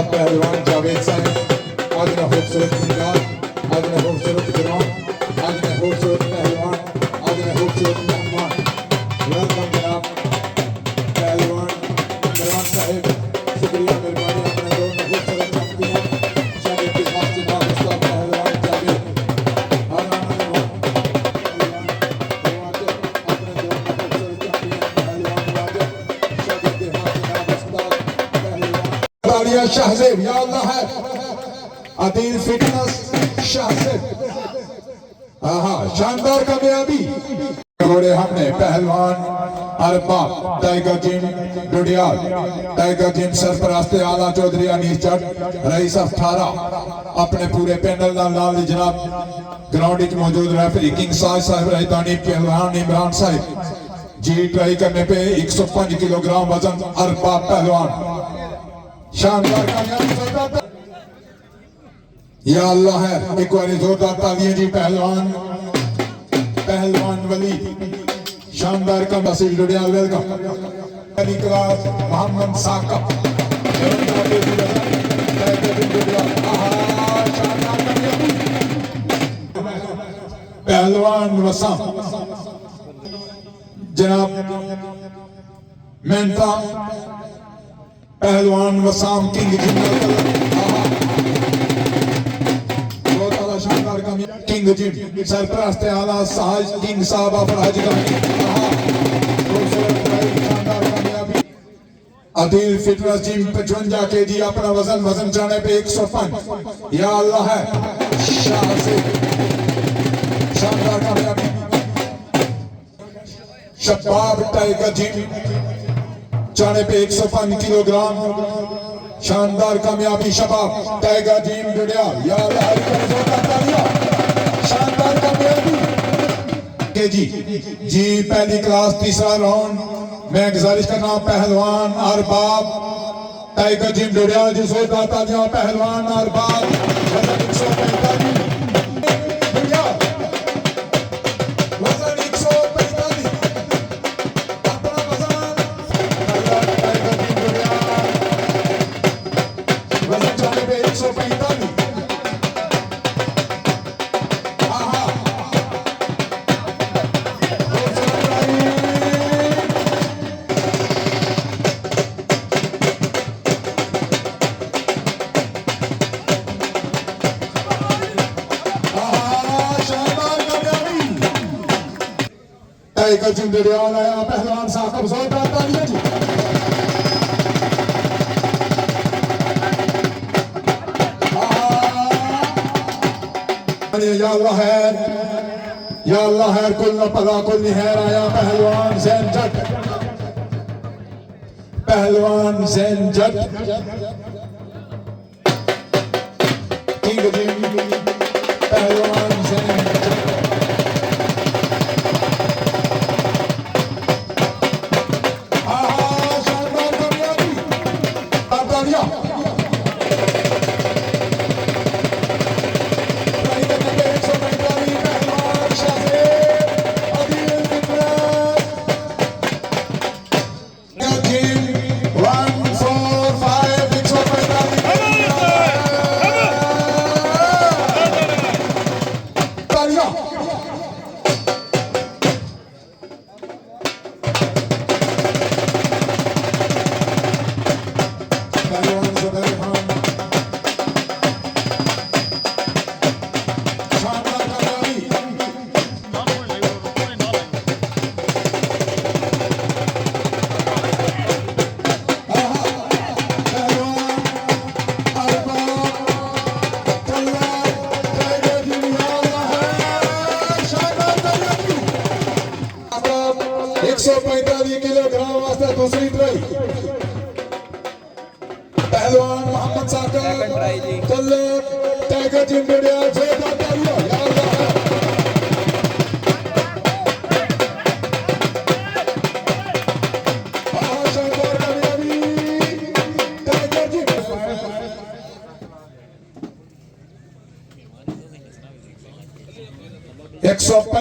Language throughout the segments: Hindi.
पहलवान जावेद साहब आज ने खूबसूरत मिजाज, आज ने खूबसूरत ग्राउंड, आज ने खूबसूरत पहलवान, आज ने खूबसूरत मेहमान। वेलकम जनाब पहलवान इमरान साहब, शुक्रिया मेहरबानी अपने दो खूबसूरत चैंपियन शादी की खास जनाब उस्ताद पहलवान जावेद अपने दो खूबसूरत चैंपियन पहलवान वाजिद शादी की खास जनाब उस्ताद शाहजेब या अल्लाह है अदील फिटनेस शाहजेब। शानदार कामयाबी घोड़े हमने पहलवान Arbab tiger gym Dudial, tiger gym सरपरस्त आला चौधरी अनीस जट रईस 18 अपने पूरे पैनल का नाल जनाब ग्राउंड मौजूद रेफरी किंग साहब रहदानी पहलवान इमरान साहब जी ट्राई करने पे 105 किलोग्राम वजन अरबाब पहलवान। शानदार कामयाबी या अल्लाह है एक बार जोरदार तालियां जी पहलवान वली शानदार का मसीह डुडियाल वेलकम पहली क्लास मोहम्मद साकब पहलवान वसाम जनाब मेहनता पहलवान वसाम किंग जिम शानदार किंग जिम सरपरस्त आला साज किंग साहब Faraz Adeel fitness gym 55 KG अपना वजन जाने पे 105 या अल्लाह है शानदार कामयाबी। शबाब टाइगर जिम जाने पे 105 किलोग्राम शानदार कामयाबी शबाब टाइगर जिम डुडियाल या अल्लाह शानदार कामयाबी के जी पहली क्लास तीसरा राउंड मैं गुजारिश करना पहलवान अरबाब टाइगर जिम डुडियाल जी जोरदार तालियां पहलवान अरबाब टाइगर जिम डुडियाल आया पहलवान साकब जोरदार तालियां जी। या अल्लाह है कुल न पला कुल निहर आया पहलवान जैन जट किंग जिम पहलवान जैन दूसरी ट्राई पहलवान मोहम्मद साकब टाइगर जिम डुडियाल जोरदार तालियां या अल्लाह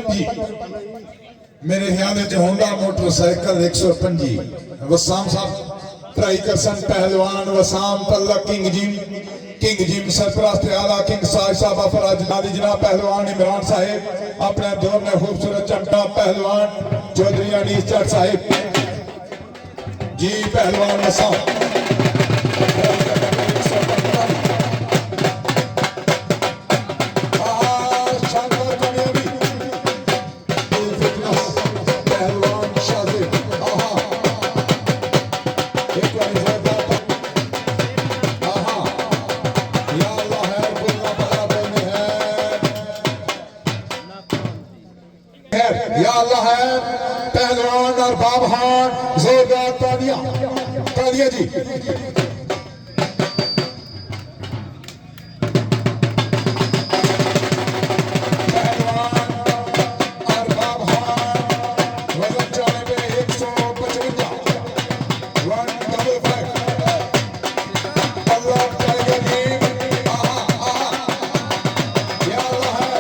125 मेरे ख्याल च होंडा मोटरसाइकिल 125 वसाम साहब ट्राई कर सन पहलवान वसाम तल्ला किंग जिम सरपरस्त आला किंग साहब अफराज नादी जनाब पहलवान इमरान साहिब अपने दौर में खूबसूरत चमटा पहलवान चौधरी अनीस जट साहिब जी पहलवान वसाम या अल्लाह है पहलवान और बाबहान जोरदार तालियां जी पहलवान और बाबहान वजन चाले पे 155 155 अल्लाह टाइगर टीम आहा या अल्लाह है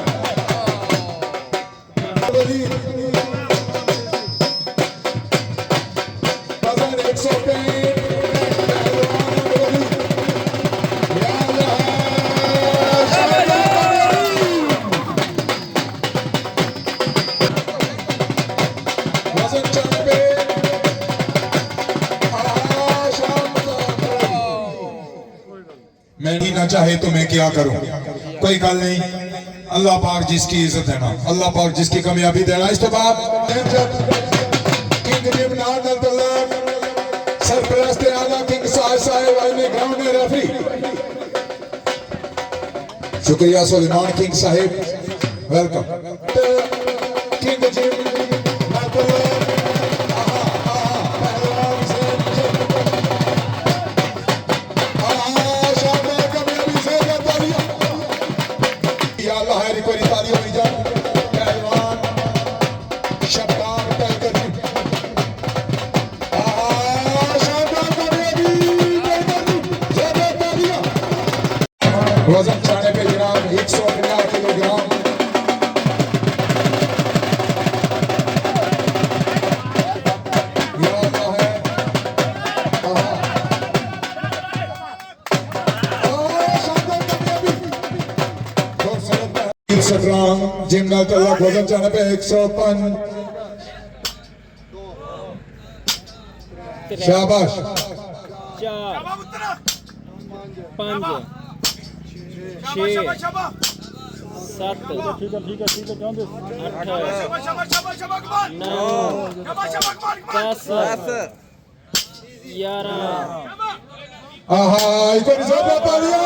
मैं नहीं ना चाहे तो मैं क्या करूं कोई गल नहीं अल्लाह पाक जिसकी इज्जत देना अल्लाह पाक जिसकी कामयाबी देना इस तो बाद किंग जिम नादल तलक सरपरस्त आला किंग साहिब ने ग्राउंड में रेफरी शुक्रिया सुलेमान किंग साहिब वेलकम किंग जिम नादल वजन चाने पे जनाब 150 किलोग्राम जिंगल तलक वजन चाने पे 105 शाबाश 4 5 6 7 ठीक है जान दे 11 आहा इको जोरदार तालियां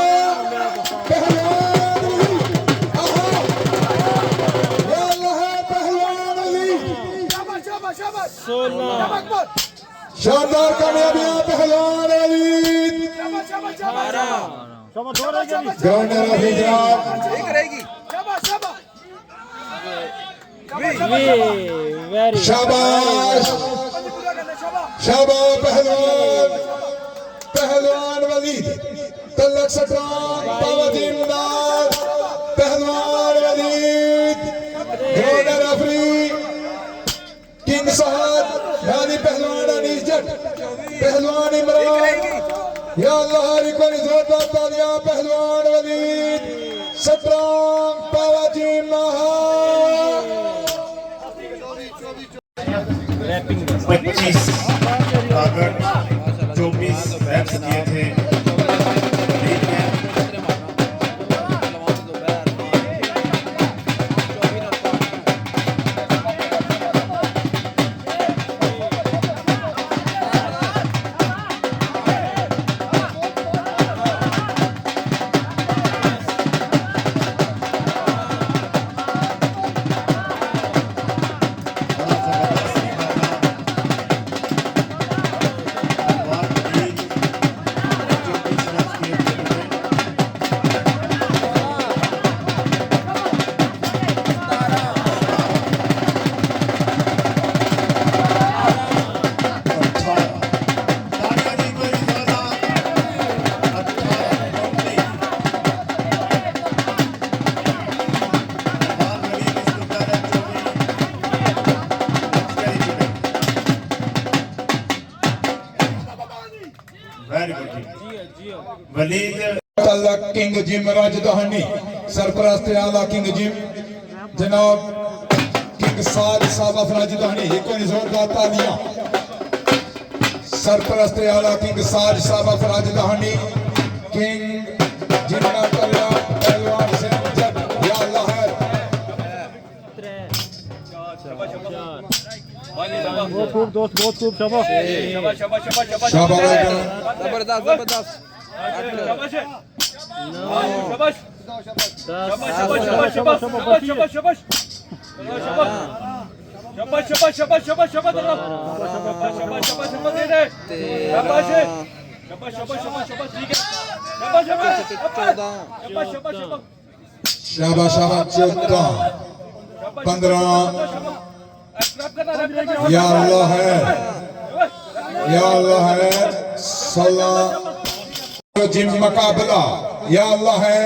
पहलवान आहा या अल्लाह है पहलवान अली 16 शानदार कामयाबियां पहलवान अली ग्राउंड में रफी जनाब वेरी शाबाश शाबाश पहलवान वलीद तलक सट्रान पावजीम नाद पहलवान वलीद ग्राउंड में रफी किंग साहब यानी पहलवान अनीस जट पहलवान इमरान या अल्लाह रिकॉर्ड जोरदार तालियां पहलवान वलीद सट्रान पावजीम नाद 25 अगस्त 24 बैच किए थे वलीद तलक किंग जिम राजधानी सरपरस्त आला किंग जिम जनाब किंग साज साहब ऑफ राजधानी एक और जोरदार तालियां सरपरस्त आला किंग साज साहब ऑफ राजधानी किंग जिन्ना तल्ला पहलवान से जब या अल्लाह है बहुत खूब दोस्त, बहुत खूब, शाबाश। शाबाश जबरदस्त जबरदस्त शाबाश शाबाश 14 15 या अल्लाह है 16 जिम मुकाबला या अल्लाह है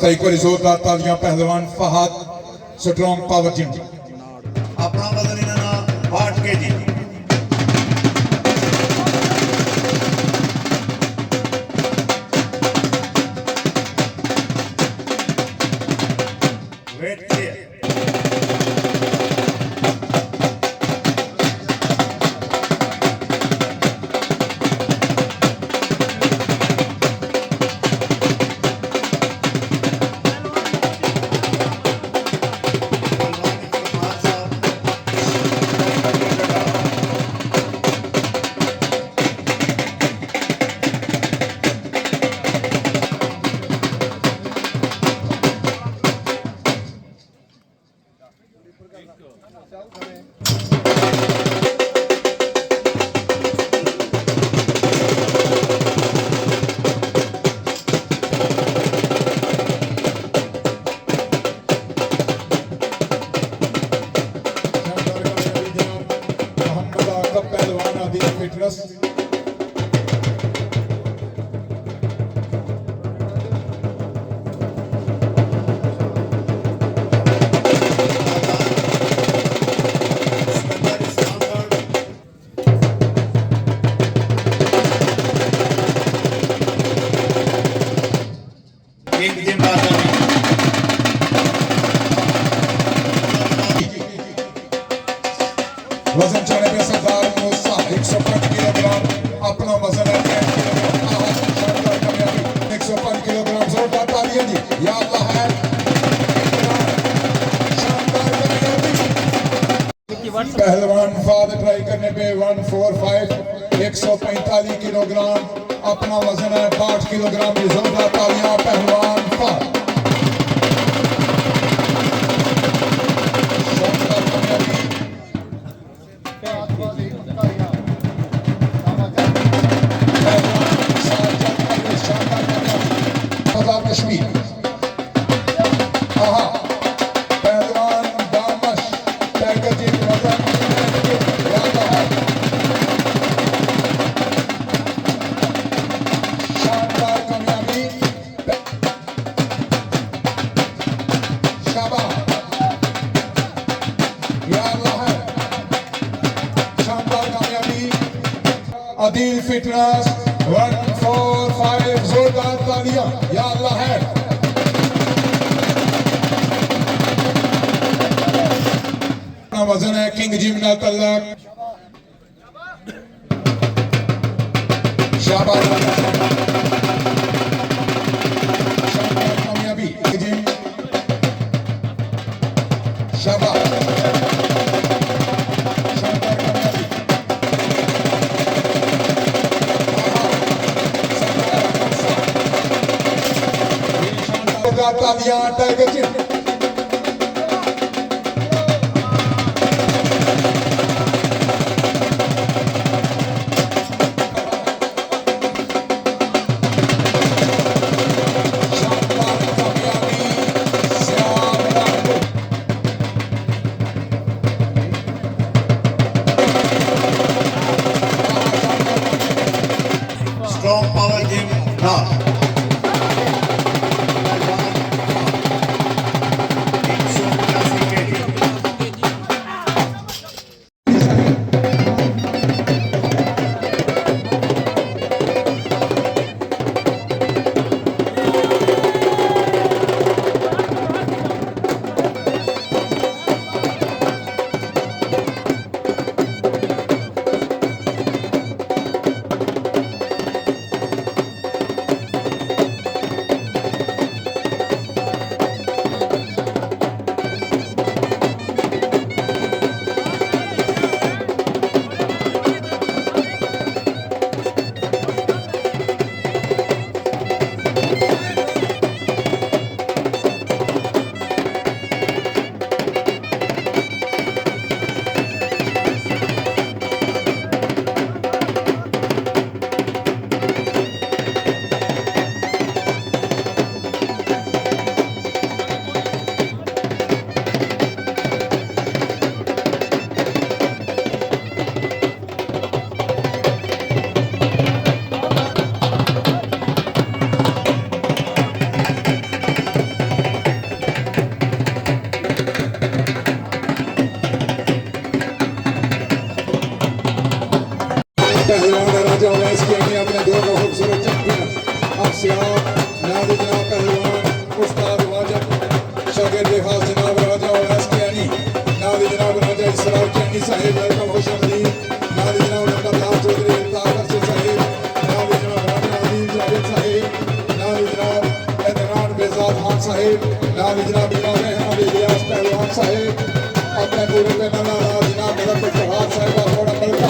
एक बार जोरदार तालियां पहलवान फहद स्ट्रॉन्ग पावर जिम अपना वजन इन्होंने 8 kg वेट किया वजन चढ़े पे सरदार मूसा 105 किलोग्राम अपना वजन है 105 किलोग्राम जोरदार तालियां जी या अल्लाह है पहलवान फाद ट्राई करने पे 145 145 किलोग्राम अपना वजन है 5 किलोग्राम ये जोरदार तालियां पहलवान फाद कश्मीर पहलवान दामश टाइगर जी वजन शानदार कामयाबी शाबाश या अल्लाह है शानदार कामयाबी अदील फिटनेस 145 जोरदार तालियां या अल्लाह है वजन है किंग जिम तल्लक शाबाश कामयाबी जिम शाबाश जोरदार तालियां tiger gym. Strong power gym now. 185 kg. पहलवान राजा वैस के लिए अपने दो खूबसूरत चैंपियन अफसियाब नादी जनाब पहलवान उस्ताद वाजिब शागिर्द खास जनाब राजा वैस के यानी नादी जनाब राजा इसरार चैनी साहिब वेलकम खुशामदीद नादी जनाब नंबरदार चौधरी इल्ताफ अरशद साहिब नादी जनाब राजा अजीम जावेद साहिब नादी जनाब एतरान बेजाद खान साहिब नादी जनाब इब्राहिम अली इलियास पहलवान साहिब अपने पूरे पैनल नादी जनाब मेरा फहाद साहिब और थोड़ा बल्कि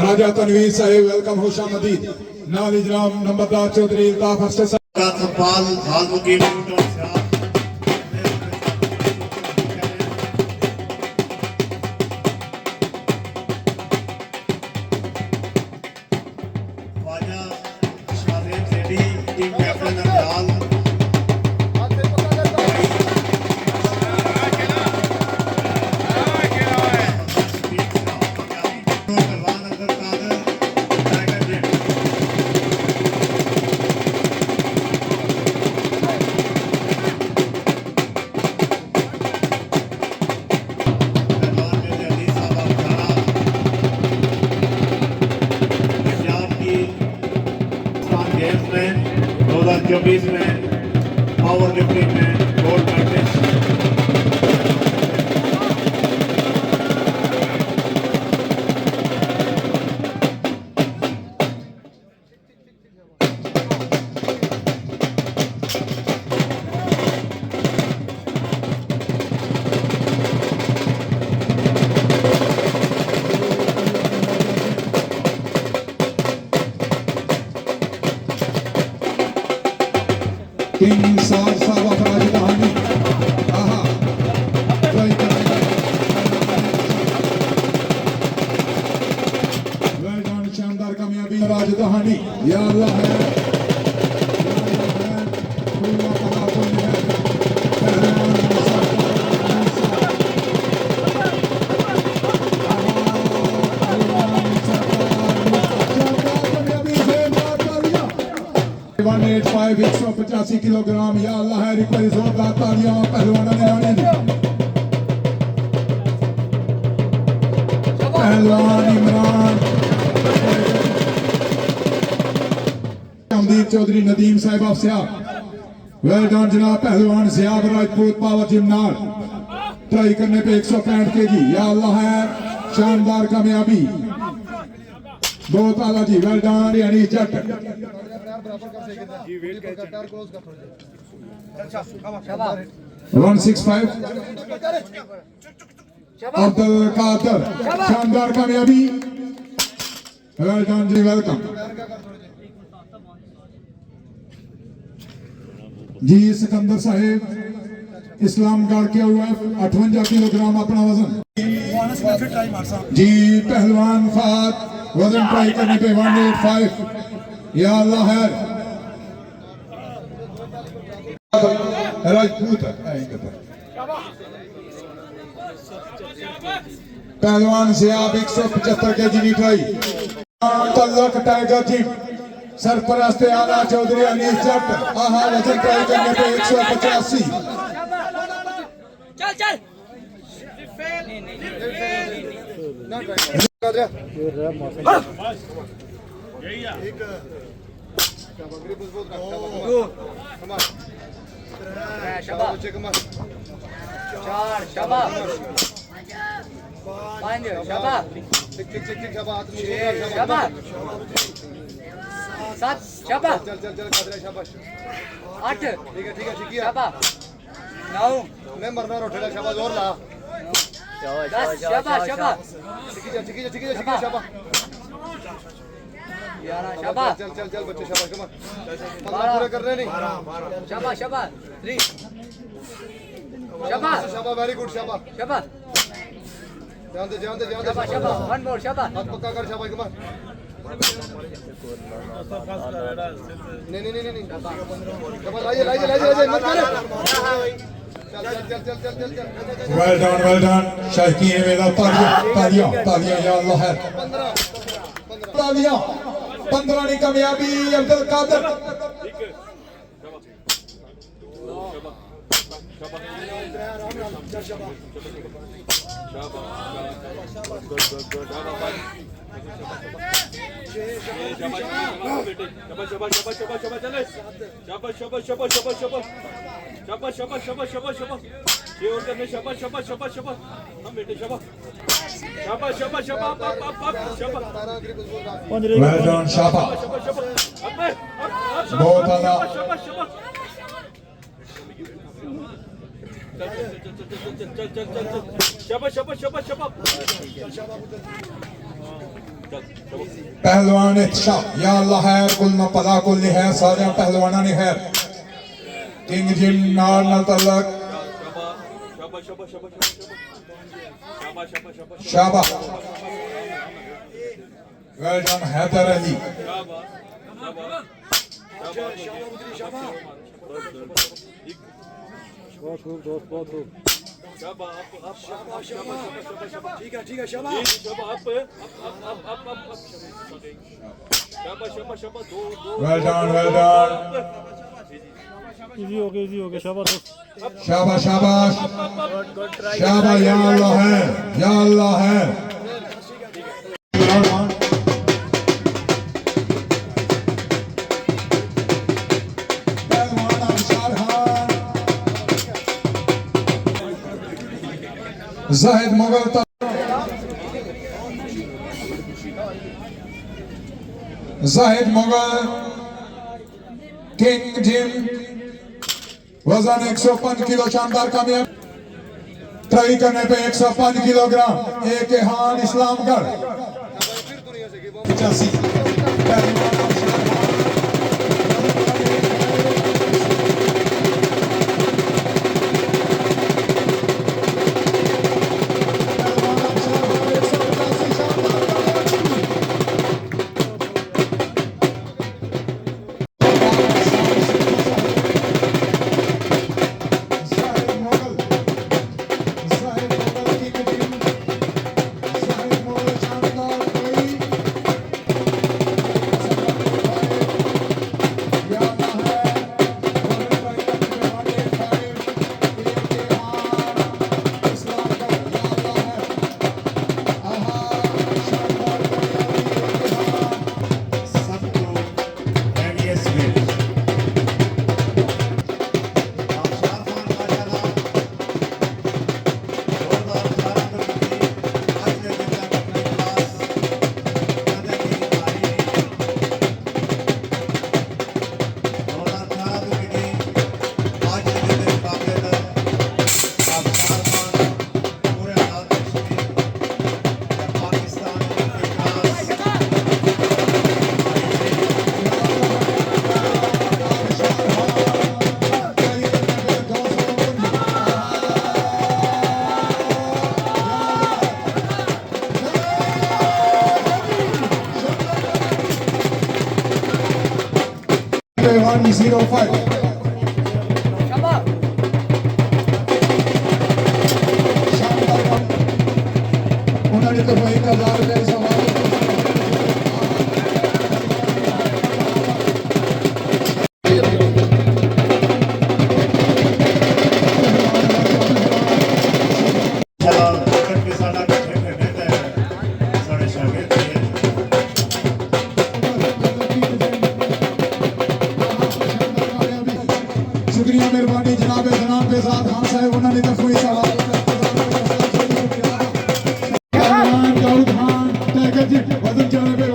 राजा तनवीर साहिब वेलकम खुशामदीद नादी जनाब नंबरदार Chaudhary Iltaf Arshad Sahib Kathapal Halmuki Newton Shah. Khwaja Shahzeb Zedi, team captain Anjal. Parvan Azhar Qadir, Tiger Gym. पहलवान मेरे अली साहब अखाड़ा पंजाब की स्टार गेम्स में 2024 में पावर लिफ्टिंग में गोल्ड मेडलिस्ट। किंग साहब अफराज कहानी आहा ट्राई करेंगे वेल डन शानदार कामयाबी राज कहानी या अल्लाह है खुला पला कोई है पहलवान वन 185 किलोग्राम या अल्लाह है रिक्वेरी जोरदार तालियां पहलवानों ने आने दी पहलवान इमरान अमदीर चौधरी नदीम साहिब अफसियाब वेल डन जनाब पहलवान जियाब राजपूत पावर जिम नाल ट्राई करने पे 165 केजी या अल्लाह है शानदार कामयाबी बहुत आला जी वेल डन यानी जट 165 अब्दुल कादर शानदार कामयाबी वेल डन जी वेलकम जी सिकंदर साहेब इस्लामगढ़ के हुए 58 किलोग्राम अपना वजन। जी पहलवान फात वजन ट्राई करने पे 185। या अल्लाह है राजपूत पहलवान से आप 175 के जी ट्राई। तल्लक टाइगर जिम सरपरस्त आला चौधरी अनीस जट आहा वजन ट्राई करने पे 185। चल चल वेरी गुड शाबाश ध्यान दे वन मोर शाबाश हाथ पक्का कर शाबाश कमाल नहीं कमाल लाइए मत करे चल वेल डन शायकीन मेरा तालियां या अल्लाह है 15 की कामयाबी अब्दुल कादिर। वेल डन शाबाश बहुत आला। पहलवान या अल्लाह है कुल न पला कुल है सारे पहलवाना ने है किंग जिम नार न तलक शाबाश वेल डन हैदर अली बहुत खूब दोस्त बहुत खूब ठीक है शाबाश वेल डन इजी हो गया शाबाश दोस्त शाबाश या अल्लाह है जाहिद मुगल किंग जिम वजन 105 किलो शानदार कामयाब ट्राई करने पे 105 किलोग्राम एक हान इस्लामगढ़ 85। उन्होंने तो 1000 रुपये सवाल चला वक्त के साथ इकट्ठे करने ते सारे शागिर्द थे शुक्रिया मेहरबानी जनाब जनाब के साथ खान साहब उन्होंने तो कोई सवाल दाऊद खान टाइगर जी वजन जाने पे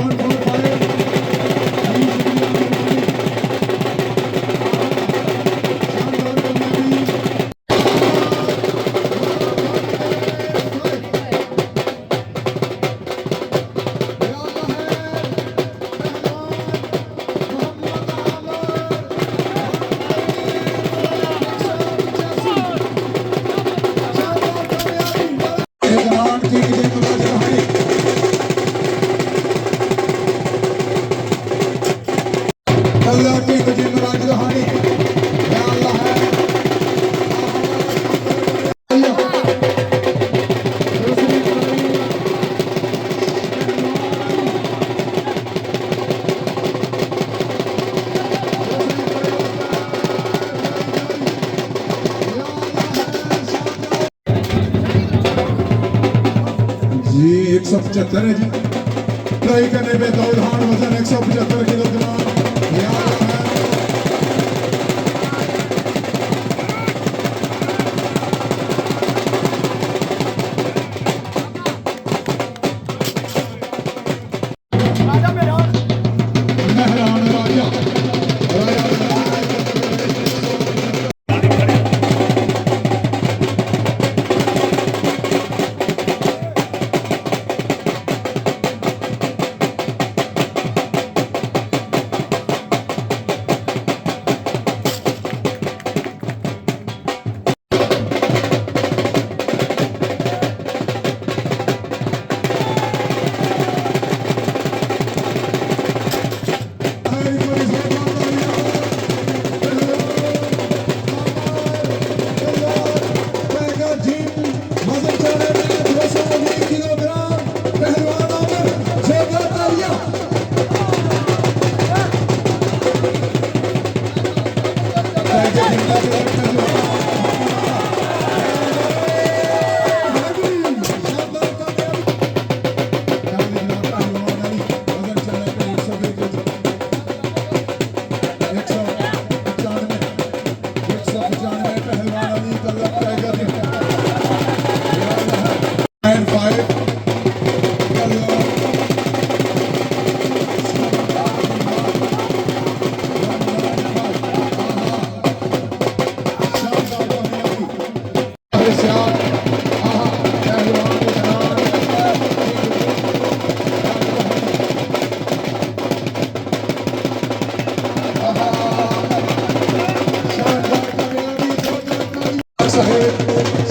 175 है जी ट्राई करने पे दाऊद खान वजन 175 किलोग्राम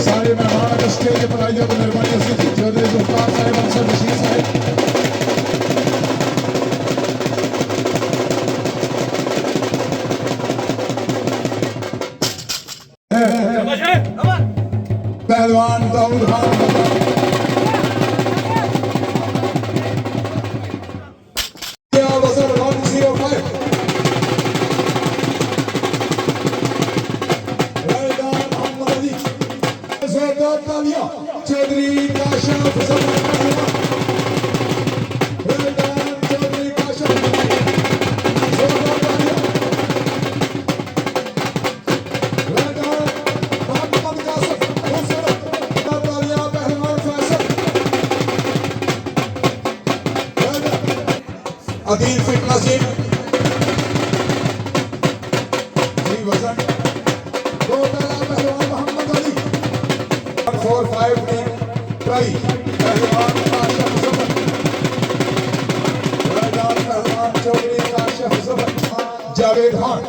सारे मेहमान स्टेज पर आइए तो मेहरबानी से चौधरी सुल्तान साहब अफसर बशीर साहब पहलवान दाऊद खान चौधरी काशफ अदील फिटनेस वजन दो पहला पहलवान मोहम्मद अली 145 ट्राई पहलवान काशिफ ज़फ़र पहलवान चौधरी काशिफ ज़फ़र जावेद खान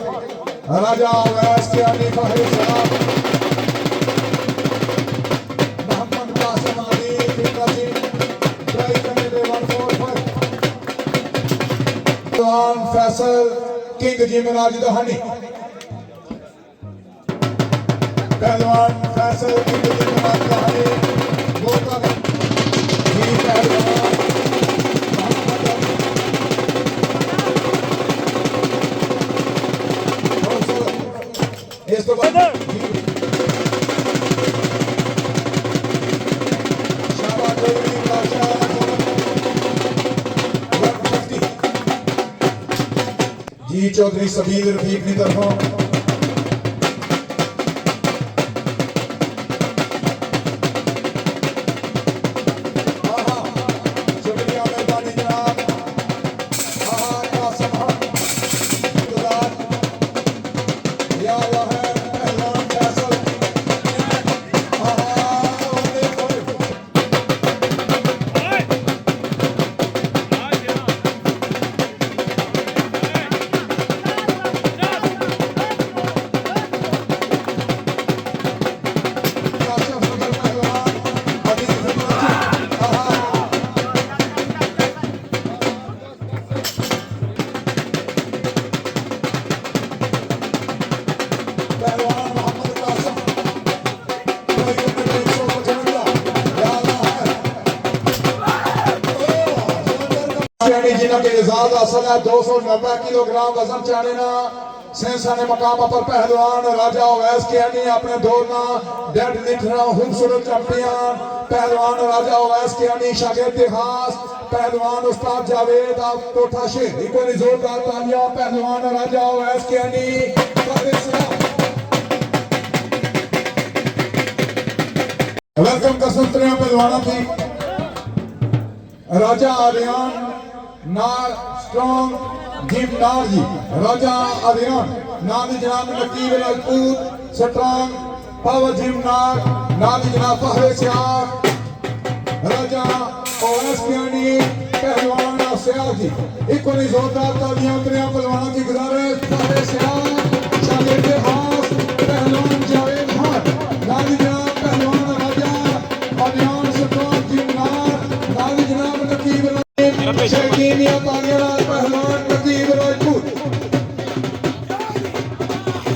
राजा अवैस के अली फहरी साहब मोहम्मद कासिम अली फिटनेस ट्राई करने पे 145 फैसल किंग जिम राज दहानी पहलवान फैसल की खिदमत का है वो का जी पहलवान इसको बाद शाबाश जोड़ी बादशाह जी चौधरी सबीर रफीक की तरफों जिन्हों के एजाज हासिल है 290 किलोग्राम वजन चाणेना सेंसा ने मकाम पर पहलवान राजा अवैस कियानी अपने दौरना डेड लिटरा खूबसूरत चैंपियन पहलवान राजा अवैस कियानी शागिर्द खास पहलवान उस्ताद जावेद कोठा शेख इको जोरदार तालियां पहलवान राजा अवैस कियानी वेलकम कर सकते हैं पहलवानों की राजा आर्यन नार स्ट्रॉन्ग जिम नार जी राजा आर्यन नादी जनाब नकीब राजपूत स्ट्रॉन्ग पावर जिम नार नादी जनाब फहरे सियार राजा ओएस कियानी पहलवान सियार जी एक और जोरदार तालियां उतरिया पहलवानों की गुजारिश फहरे सियार शागिर्द खास पहलवान जावेद खान नादी जनाब पहलवान राजा आर्यन स्ट्रॉन्ग जिम नार नादी जनाब नकीब शकीनिया तालियां पहलवान नकीब राजपूत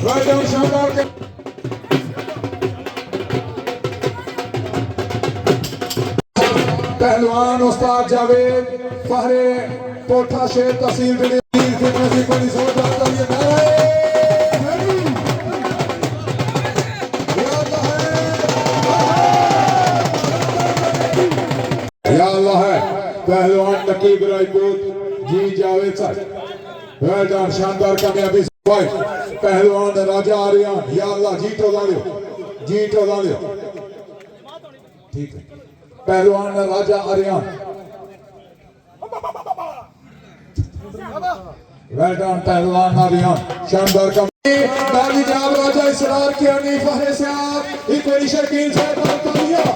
राजा शानदार के पहलवान उस्ताद जावेद फहरे कोठा शेर तहसील दिल्ली के नजदीक को जोरदार तालियां पहलवान नकीब राजपूत जी जावेद साहब वेल डन शानदार कामयाबी पहलवान राजा आर्यन या अल्लाह जी टोला लियो ठीक है पहलवान राजा आर्यन वेल डन पहलवान आर्यन शानदार कामयाबी जनाब राजा इसरार कियानी फहरे साहब एक बड़ी शकील साहब तालियां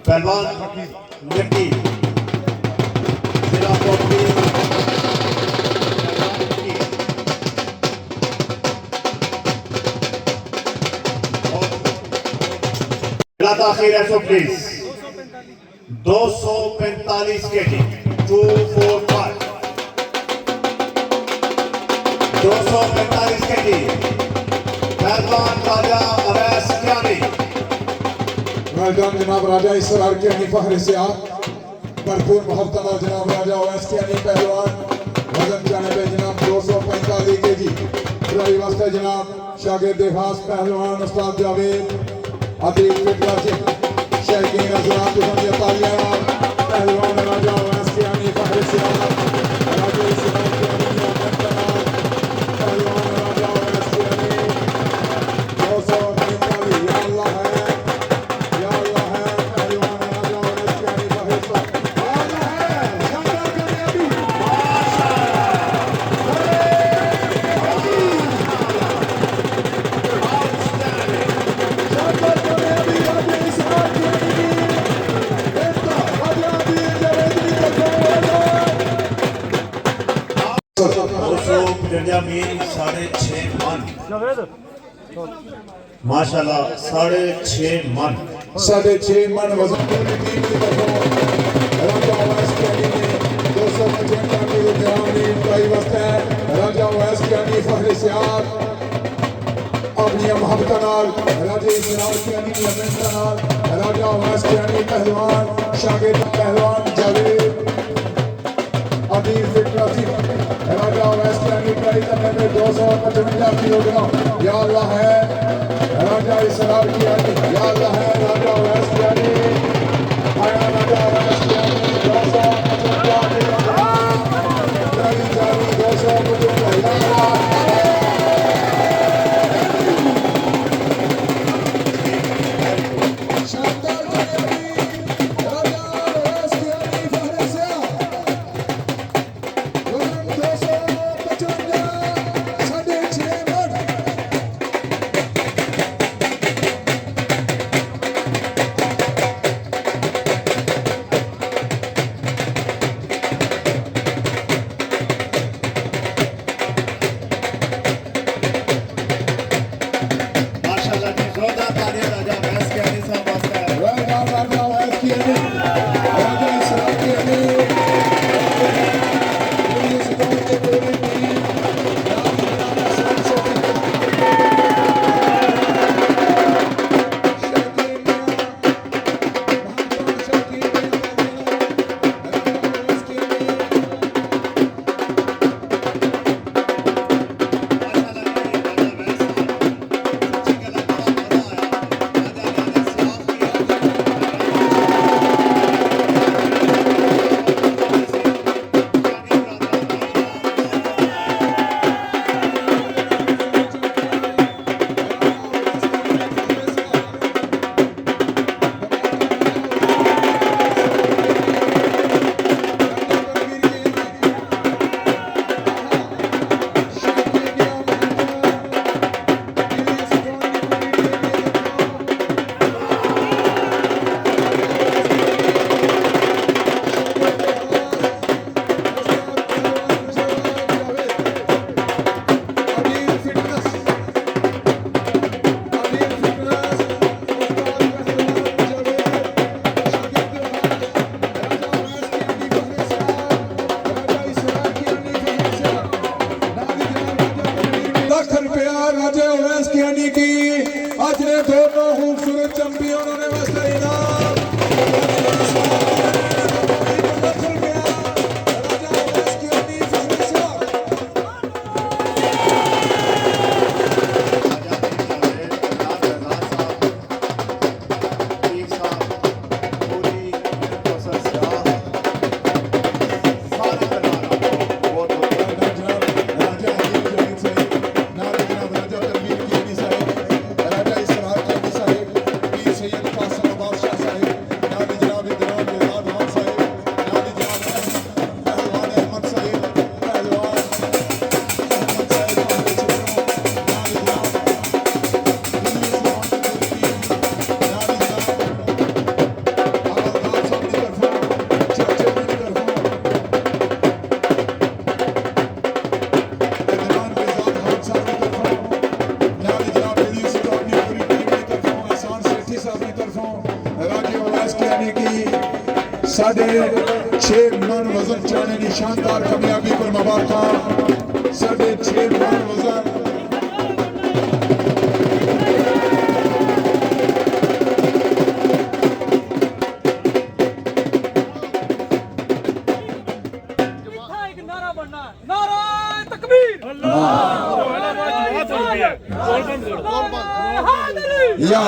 पहलवान लकी जिला कोटली आखिर है सो प्लीज 245 केजी 245 245 केजी पहलवान राजा अवैस कियानी जनाब राजा इसरार कियानी फहरे से भरपूर मोहब्बत और जनाब राजा अवैस कियानी पहलवान वजन जाने पे जनाब 245 केजी खिलाड़ी वास्ते जनाब शागिर्द खास पहलवान उस्ताद जावेद आदिल फिटराजी शकीन अजरात दुनिया तालियां पहलवान राजा अवैस कियानी फहरे से राजा इसरार कियानी पहलवान राजा अवैस कियानी 245 या अल्लाह है जावेद माशाल्लाह 6.5 मन 6.5 मन वजन पूरी टीम की तरफों राजा वैस कैनी ने 255 किलो ग्राम की इंतहाई वक्त है राजा वैस कैनी फखरे सियार अपनी मोहब्बत नाल राजे इमरान कैनी की अमेंट नाल राजा वैस कैनी पहलवान शागिर्द पहलवान जावेद अदील फिटनेस राजा वैस कैनी ट्राई करने में 255 किलोग्राम या अल्लाह है राजा इसरार किया या अल्लाह है राजा वैस कैनी आया राजा वैस कैनी 255 किलोग्राम ट्राई जारी 255 या अल्लाह माशाल्लाह जी जोरदार तालियां राजा वैस कैनी साहब वास्ते राजा वैस कैनी राजा इसरार किया पुलिस गांव के पूरी टीम राजा वैस कैनी की आज ने दोनों खूबसूरत चैंपियनों ने वैसे इनाम राजा वैस कैनी फखरे सियार साढ़े 6 मन वजन चाने की शानदार कामयाबी पर मुबारक 6.5 मन वजन या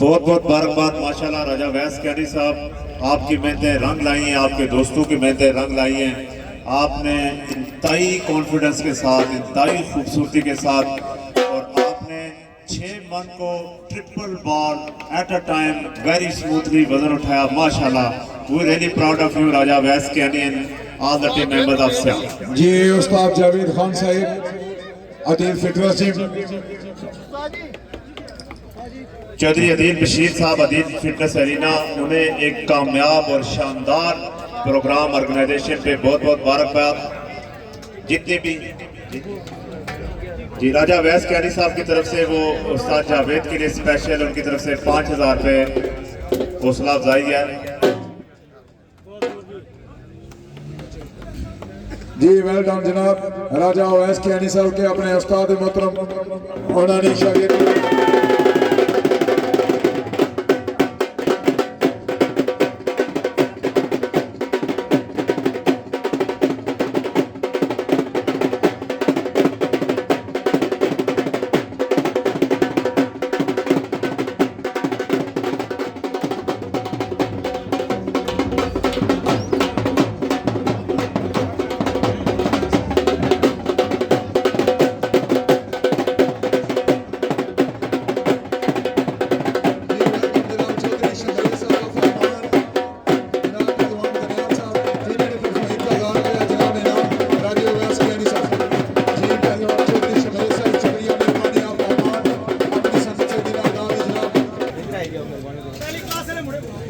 बहुत बहुत मुबारकबाद माशाल्लाह राजा वैस कैनी साहब आपकी मेहनतें रंग लाई हैं आपके दोस्तों की मेहनतें रंग लाई हैं आपने इंतहाई कॉन्फिडेंस के साथ इंतहाई खूबसूरती के साथ और आपने 6 मन को triple ball at a time very smoothly वजन उठाया माशाल्लाह we really proud of you Raja Wais Kiani and all the team members of सियाम जी उस्ताद जावेद खान साहब अदील फिटनेस टीम चौधरी अदील बशीर साहब अदील फिटनेस एरिना उन्हें एक कामयाब और शानदार प्रोग्राम ऑर्गेनाइजेशन पे बहुत बहुत मुबारकबाद। जितने भी जी राजा वैस कैनी साहब की तरफ से वो उस्ताद जावेद के लिए स्पेशल उनकी तरफ से 5000 रुपये हौसला अफजाई है। जी वेल डन जनाब। राजा ओवैस कियानी साहब के अपने उस्ताद मोहतरम उन्होंने शागिर्द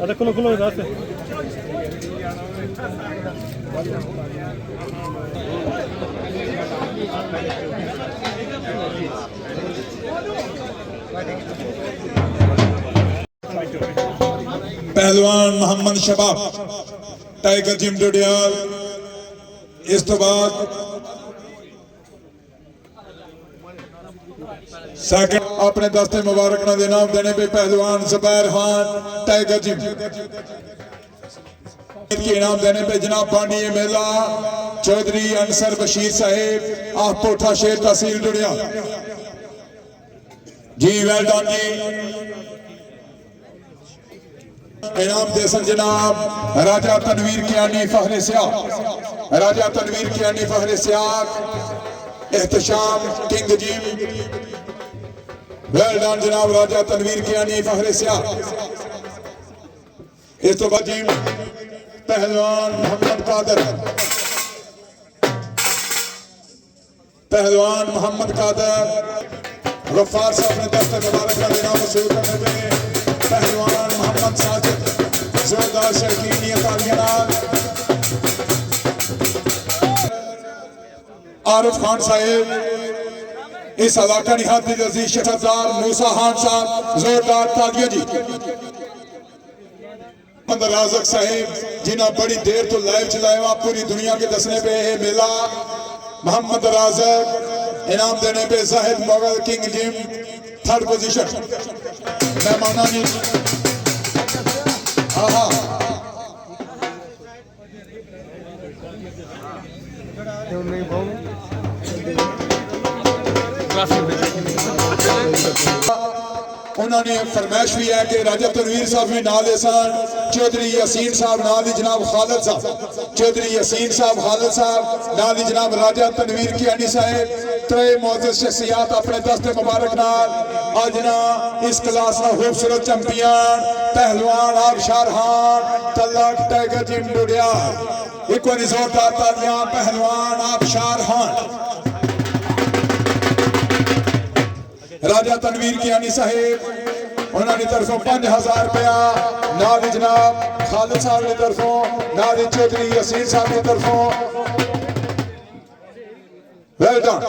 अरे खुलो खुलो इधर से पहलवान मोहम्मद शबाब टाइगर जिम डोडियाल। इस तो बाद सेकंड अपने दस्ते मुबारक ना नाम देने पे पहलवान जुबैर खान टाइगर जिम के इनाम देने पे जनाब बांडी मेला चौधरी अंसर बशीर साहेब आप पोठा शेर तहसील डोडियाल। जी वेल डन जी। इनाम देसन जनाब राजा तनवीर कियानी फहरे सियाक। राजा तनवीर कियानी फहरे सियाक Ehtisham king gym. Well done जनाब राजा तनवीर कियानी फहरे सियाक। इस तो बाद जिम पहलवान मोहम्मद कादर। पहलवान मोहम्मद कादर गफ्फार साहब ने दस्ते मुबारक का इनाम वसूल करने में पहलवान मोहम्मद साजिद जोरदार शकीनियत आरिफ खान साहेब इस इलाका निहाती अजीज शहरदार मूसा खान साहब जोरदार तालियां जी। मोहम्मद राज़क साहेब जिन्हें बड़ी देर तो लाइव चलाया पूरी दुनिया के दसने पे है मेला। मोहम्मद राज़क इनाम देने पे Zahid Mughal king gym 3rd position. मेहमाना जी हाँ उन्होंने फरमाइश भी है कि राजा तनवीर साहब भी नाल सन चौधरी यासीन साहब नाल जनाब खालिद साहब चौधरी यासीन साहब खालिद साहब नाल जनाब राजा तनवीर कियानी साहब त्रे मौजूद शख्सियात अपने दस्ते मुबारक नाल आज ना इस क्लास का खूबसूरत चैंपियन पहलवान आबशार खान तलक टाइगर जिम डोडियाल। एक बार जोरदार तालियां पहलवान आबशार खान। राजा तनवीर कियानी साहेब उन्होंने तरफों 5000 रुपया नाल जनाब खालिद साहब की तरफों नाल चौधरी यासीन साहब की तरफों वेल डन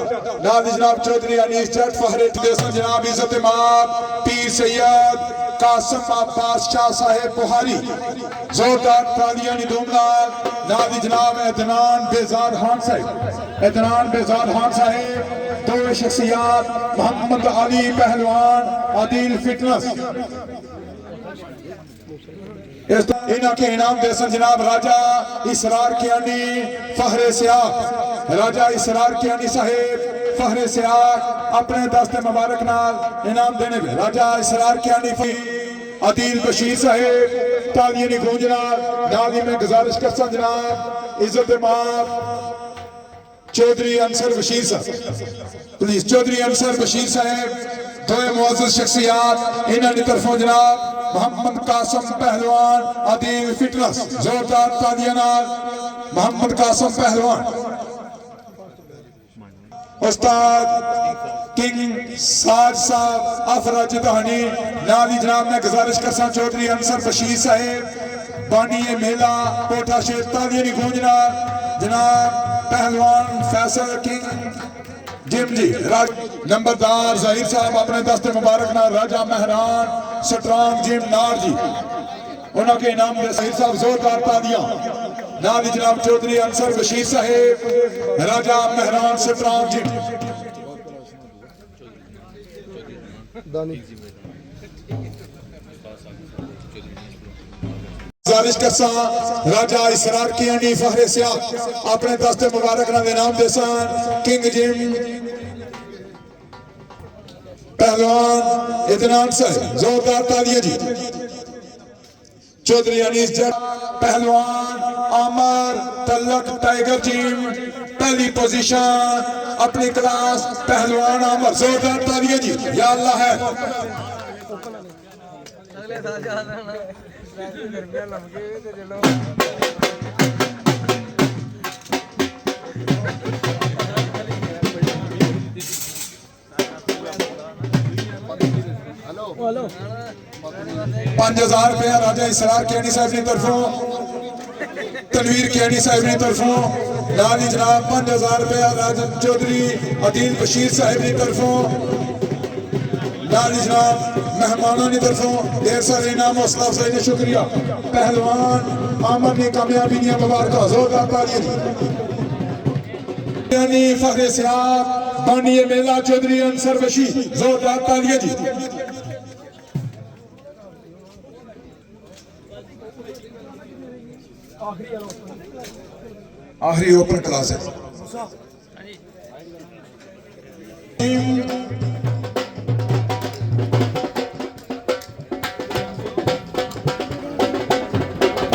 नाल जनाब चौधरी अनीस जट फहरे जनाब इज्जत इमाम पीर सैयद कासिम अब्बास शाह साहेब बुहारी जोरदार तालियां निदूंगा नाल जनाब अदनान बेजार खान साहब अदनान बेजार खान साहेब दो शख्सियात मोहम्मद अली पहलवान आदिल फिटनेस। इनके इनाम देसन जनाब राजा इसरार कियानी फहरे सियाक। राजा इसरार कियानी साहेब फहरे सियाक अपने दस्ते मुबारक नाल इनाम देने पे राजा इसरार कियानी आदिल बशीर साहेब तालियां गूंजना नाल ही मैं गुजारिश कर जनाब इज्जत इमाम चौधरी अंसर बशीर साहब प्लीज चौधरी अंसर बशीर साहब दो मुअज़्ज़ज़ शख्सियात इन्होंने तरफों जनाब मोहम्मद कासिम पहलवान आदिल फिटनेस जोरदार तालियां नाल मोहम्मद कासिम पहलवान। उस्ताद किंग साज साहब अफरा जिदानी नाली जनाब मैं गुजारिश कर चौधरी अंसर बशीर साहेब बानी मेला कोठा शेर तालियां नहीं गूंजना जनाब पहलवान फैसल किंग जिम जी नंबरदार जहीर साहब अपने दस्ते मुबारक ना राजा मेहरान स्ट्रांग जिम नार जी उन्होंने इनाम दे जहीर साहब जोरदार तालियां नाल जनाब चौधरी अंसर बशीर साहेब राजा मेहरान स्ट्रांग जिम गुजारिश करसा राजा इसरार की अनी फहरे सिया अपने दस्ते मुबारक ना दे नाम देसा किंग जिम पहलवान इतनान से जोरदार तालियां जी चौधरी अनीस जट पहलवान आमर तलक टाइगर जिम पहली पोजीशन अपनी क्लास पहलवान आमर जोरदार तालियां जी या अल्लाह है हेलो 5000 रुपया राजा इसरार केनी साहब की तरफों तनवीर केनी साहब की तरफों लाली जनाब 5000 रुपया राजा चौधरी अदील बशीर साहब की तरफों लाली जनाब मेहमानों की तरफों ढेर सारे इनाम मुस्तफ साहब ने शुक्रिया पहलवान आमर ने कामयाबी ने मुबारक जोरदार तालियां यानी फखरे सियाब बानी मेला चौधरी अंसर बशी जोरदार तालियां जी आखिरी ओपन क्लास है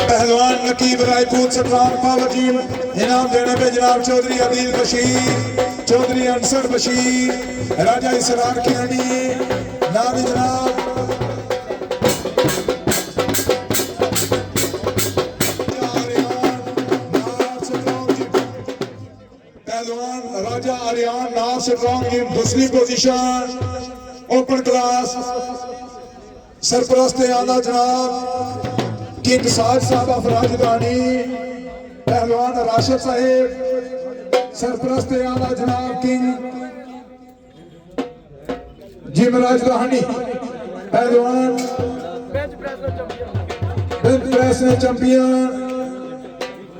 पहलवान नकीब रायपूत सटरान पावर टीम इनाम देने पे जनाब चौधरी अदील बशीर चौधरी अंसर बशीर राजा इसरार कियानी नाम जनाब पहलवान राजा आर्यन नाम से टीम दूसरी पोजीशन ओपन क्लास सरपरस्त आला जनाब किंग साज साहब अफराज दानी पहलवान राशिद साहेब सरपरस्त आला जनाब किंग जिमराज राहनी पहलवान बेंच प्रेस में चैंपियन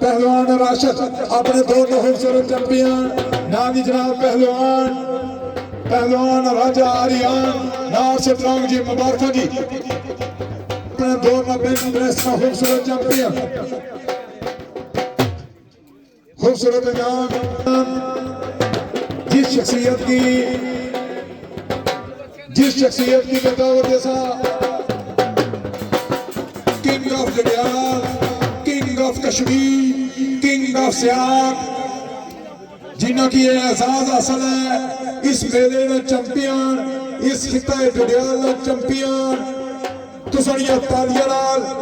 पहलवान राशिद अपने दो खूबसूरत चैंपियन नामी जनाब पहलवान राजा आर्यन नाम से स्ट्रांग जी मुबारक जी दो बेंच प्रेस का खूबसूरत चैंपियन खूबसूरत इनाम जिस शख्सियत की बदौलत जैसा king of Jadiyal king of Kashmir king of सियाग जिन्हों की एजाज हासिल है इस मेले में चैंपियन इस खिता जडियाल चैंपियन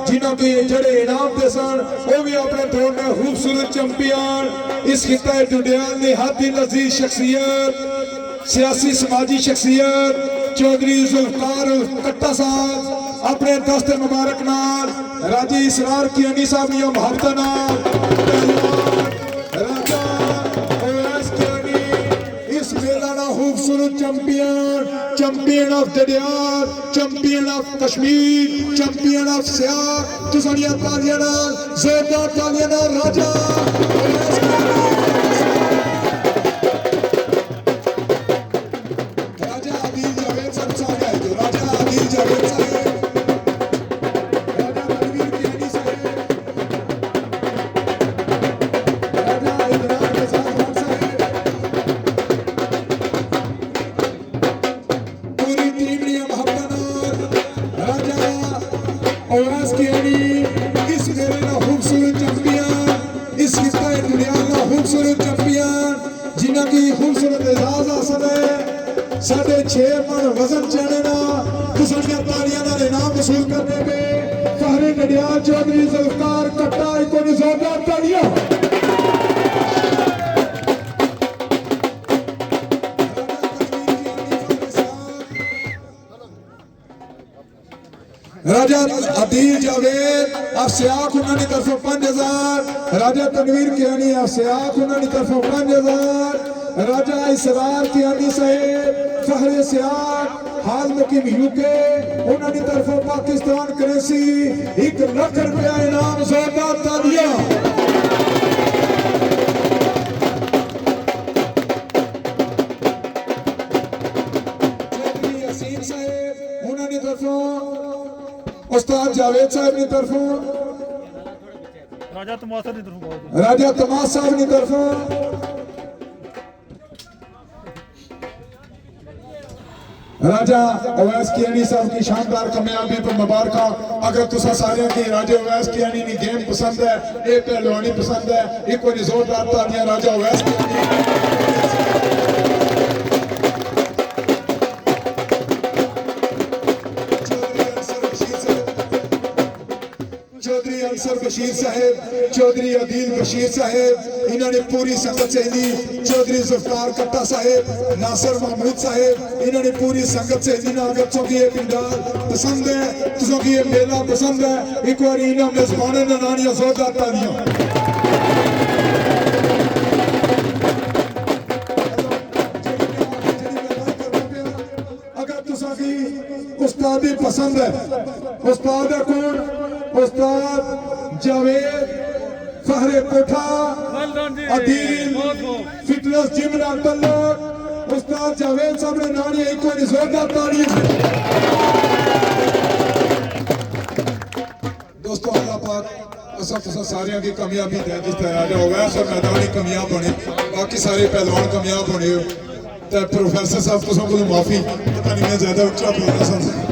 जिन्हों के जड़े इनाम दे सन वो भी अपने दौर में खूबसूरत चैंपियन इस खिता जुडियाल ने हाथी नजीर शख्सियत सियासी समाजी शख्सियत चौधरी जुल्फकार कट्टा साहब अपने दस्ते मुबारक नाल राजी इसरार की अनी साहब या मोहब्बत राजा ओएस की अनी इस मेला ना खूबसूरत champion of Jadiyal champion of Kashmir champion of सियाग तुसानिया तालियां नाल जोरदार तालियां नाल राजा आदिल जावेद साहब साहब है जो राजा आदिल जावेद साहब राजा तनवीर की अनी साहब राजा इदरार के साथ पूरी टीम ने मोहब्बत राजा ओएस की अनी इस मेले का खूबसूरत चैंपियन इस खिता दुनिया का खूबसूरत चैंपियन जिन्हों की खूबसूरत एजाज हासिल है 6.5 मन वजन चढ़ने ना तुसानिया तालियां नाल इनाम वसूल करने पे फहरे जडियाल चौधरी जुल्फकार कट्टा को जोरदार तालियां राजा अदील जावेद अफसियाक उन्होंने तरफों 5000 राजा तनवीर कियानी अफसियाक उन्होंने तरफों 5000 राजा इसरार कियानी साहेब फहरे सियाक हाल मुकीम यूके उन्होंने तरफों पाकिस्तान करेंसी 1 लाख रुपया इनाम जोरदार तालियां चौधरी असीम साहेब उन्होंने तरफों उस्ताद जावेद साहब की तरफों राजा तमाशा की तरफ राजा तमाश साहब की तरफों राजा अवैस कियानी साहब की शानदार कामयाबी पर मुबारक। अगर तुसा सारे की राजा अवैस कियानी की गेम पसंद है, ये पहलवानी पसंद है, एक बार जोरदार तालियां राजा अवैस चौधरी अंसर बशीर साहेब, चौधरी अदील बशीर साहेब, इन्होंने पूरी संगत से दी। चौधरी जुफ्तार कट्टा साहेब, नासिर महमूद साहेब, इन्होंने पूरी संगत से दी। अगर चौकी ये पिंडाल पसंद है, तुझों की ये मेला पसंद है, एक बार इन्होंने मेजबान नानिया जोरदार तालियां। अगर तुझों की उस्तादी पसंद है, उस्ताद है कौन? उस्ताद जावेद फहरे कोठा अदील फिटनेस जिम ना तल्लुक उस्ताद जावेद साहब ने नानी एक को जोरदार तालियां। दोस्तों अल्लाह पाक असा सारियां की कामयाबी दे जिस तरह राजा होगा सब मैदानी कामयाब बने, बाकी सारे पहलवान कामयाब बने हो। तो प्रोफेसर साहब तुसां को माफी, पता नहीं मैं ज्यादा उच्चा बोलना सा।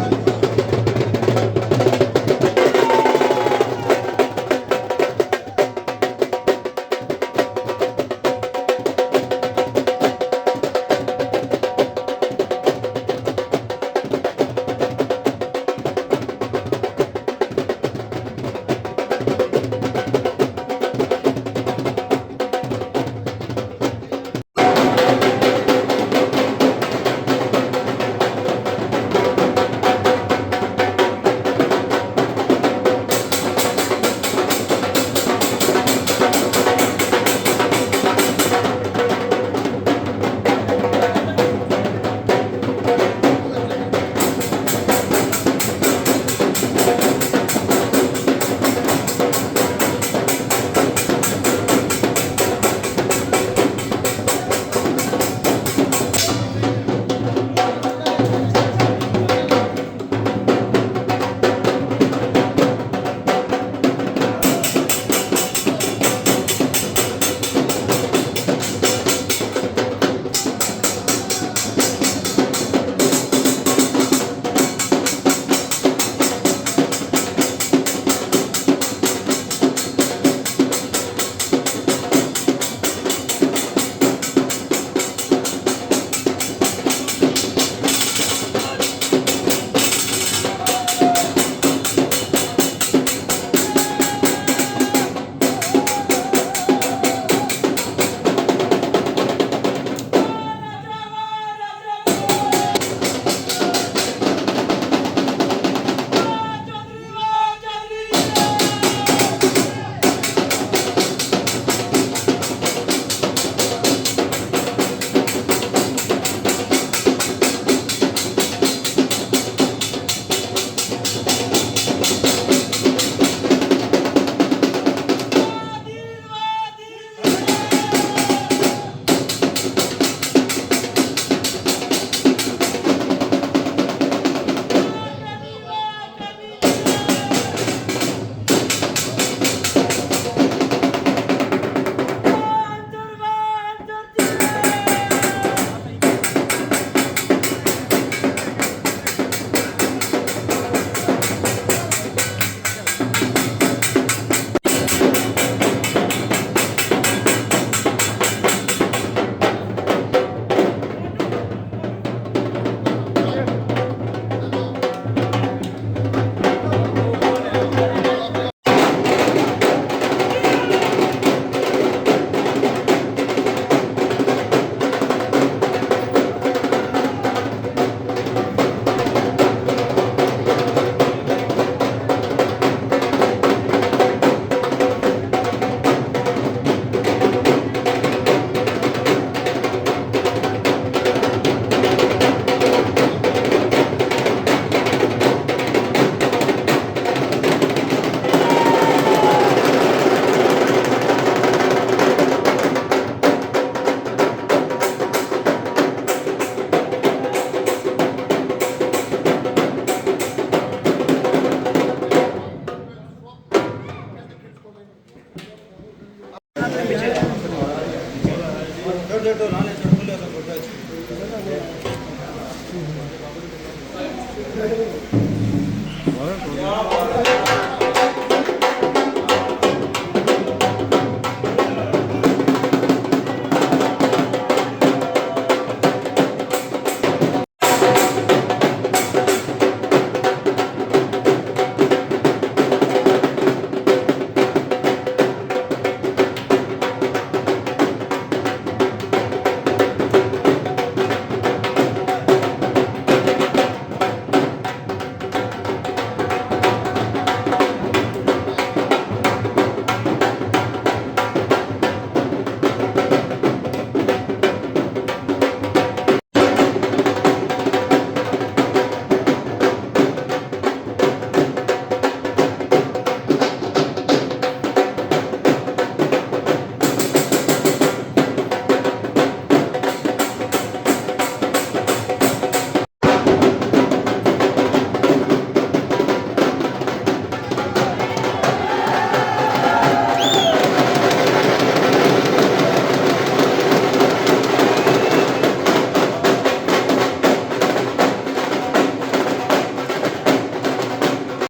भाई